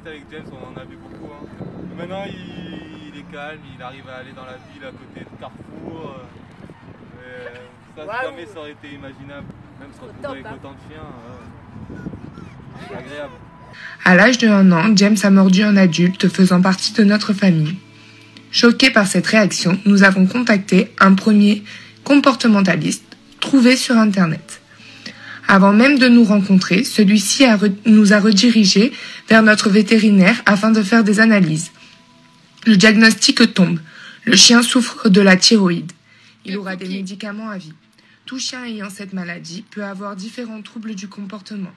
rester avec James, on en a vu beaucoup. Hein. Maintenant, il est calme, il arrive à aller dans la ville à côté de Carrefour. Ça, jamais ça aurait été imaginable. Même se retrouver avec autant de chiens, c'est agréable. À l'âge de 1 an, James a mordu un adulte faisant partie de notre famille. Choqués par cette réaction, nous avons contacté un premier comportementaliste trouvé sur Internet. Avant même de nous rencontrer, celui-ci nous a redirigés vers notre vétérinaire afin de faire des analyses. Le diagnostic tombe. Le chien souffre de la thyroïde. Il aura des médicaments à vie. Tout chien ayant cette maladie peut avoir différents troubles du comportement.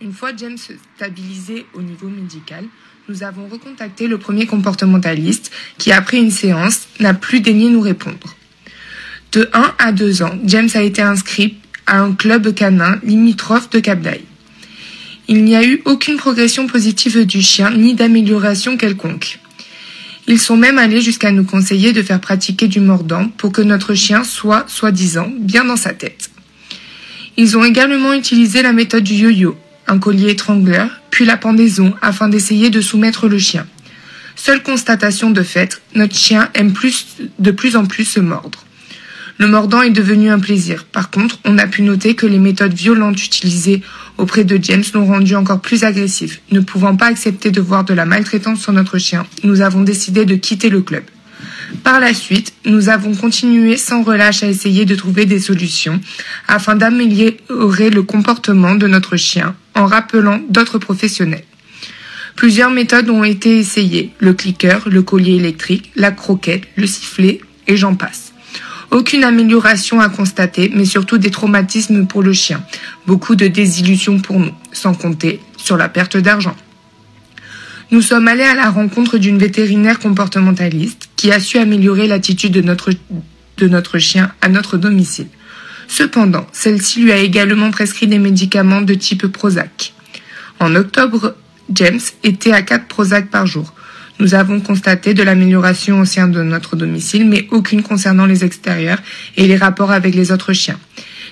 Une fois James stabilisé au niveau médical, nous avons recontacté le premier comportementaliste qui, après une séance, n'a plus daigné nous répondre. De 1 à 2 ans, James a été inscrit à un club canin limitrophe de Cap d'Aille. Il n'y a eu aucune progression positive du chien ni d'amélioration quelconque. Ils sont même allés jusqu'à nous conseiller de faire pratiquer du mordant pour que notre chien soit, soi-disant, bien dans sa tête. Ils ont également utilisé la méthode du yo-yo, un collier étrangleur, puis la pendaison afin d'essayer de soumettre le chien. Seule constatation de fait, notre chien aime de plus en plus se mordre. Le mordant est devenu un plaisir. Par contre, on a pu noter que les méthodes violentes utilisées auprès de James l'ont rendu encore plus agressif. Ne pouvant pas accepter de voir de la maltraitance sur notre chien, nous avons décidé de quitter le club. Par la suite, nous avons continué sans relâche à essayer de trouver des solutions afin d'améliorer le comportement de notre chien en rappelant d'autres professionnels. Plusieurs méthodes ont été essayées, le clicker, le collier électrique, la croquette, le sifflet et j'en passe. Aucune amélioration à constater, mais surtout des traumatismes pour le chien. Beaucoup de désillusions pour nous, sans compter sur la perte d'argent. Nous sommes allés à la rencontre d'une vétérinaire comportementaliste qui a su améliorer l'attitude de notre chien à notre domicile. Cependant, celle-ci lui a également prescrit des médicaments de type Prozac. En octobre, James était à 4 Prozac par jour. Nous avons constaté de l'amélioration au sein de notre domicile, mais aucune concernant les extérieurs et les rapports avec les autres chiens.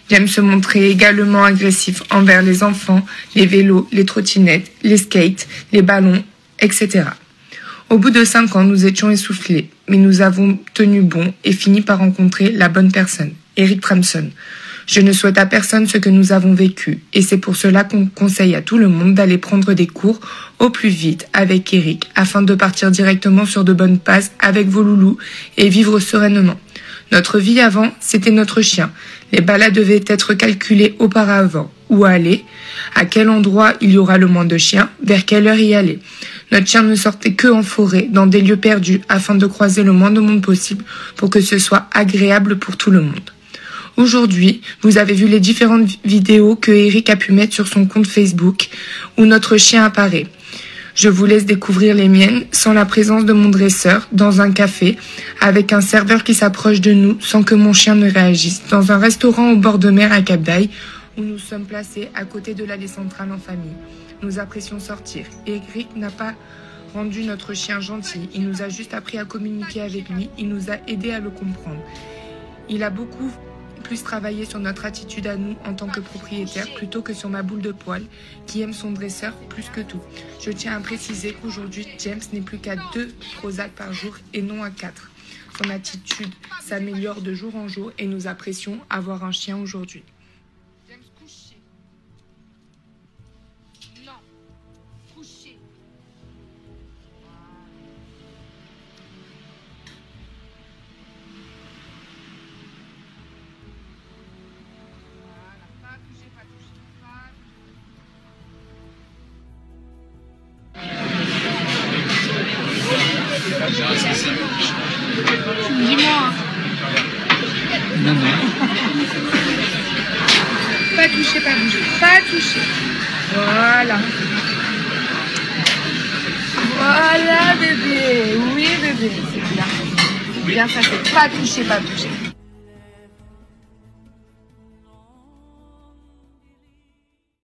James se montrait également agressif envers les enfants, les vélos, les trottinettes, les skates, les ballons, etc. Au bout de 5 ans, nous étions essoufflés, mais nous avons tenu bon et fini par rencontrer la bonne personne, Eric Tramson. Je ne souhaite à personne ce que nous avons vécu, et c'est pour cela qu'on conseille à tout le monde d'aller prendre des cours au plus vite avec Eric, afin de partir directement sur de bonnes bases avec vos loulous et vivre sereinement. Notre vie avant, c'était notre chien. Les balades devaient être calculées auparavant. Où aller, à quel endroit il y aura le moins de chiens, vers quelle heure y aller. Notre chien ne sortait que en forêt, dans des lieux perdus, afin de croiser le moins de monde possible pour que ce soit agréable pour tout le monde. Aujourd'hui, vous avez vu les différentes vidéos que Eric a pu mettre sur son compte Facebook où notre chien apparaît. Je vous laisse découvrir les miennes sans la présence de mon dresseur dans un café avec un serveur qui s'approche de nous sans que mon chien ne réagisse, dans un restaurant au bord de mer à Cap d'Aille où nous sommes placés à côté de l'allée centrale en famille. Nous apprécions sortir. Eric n'a pas rendu notre chien gentil, il nous a juste appris à communiquer avec lui, il nous a aidé à le comprendre. Il a beaucoup plus travailler sur notre attitude à nous en tant que propriétaire plutôt que sur ma boule de poil qui aime son dresseur plus que tout. Je tiens à préciser qu'aujourd'hui, James n'est plus qu'à 2 Prozac par jour et non à 4. Son attitude s'améliore de jour en jour et nous apprécions avoir un chien aujourd'hui. James, couché. Non, couché. Dis-moi. Non. Pas toucher, pas bouger. Pas toucher. Voilà. Voilà, bébé. Oui, bébé. C'est bien. C'est bien, ça c'est pas toucher, pas bouger.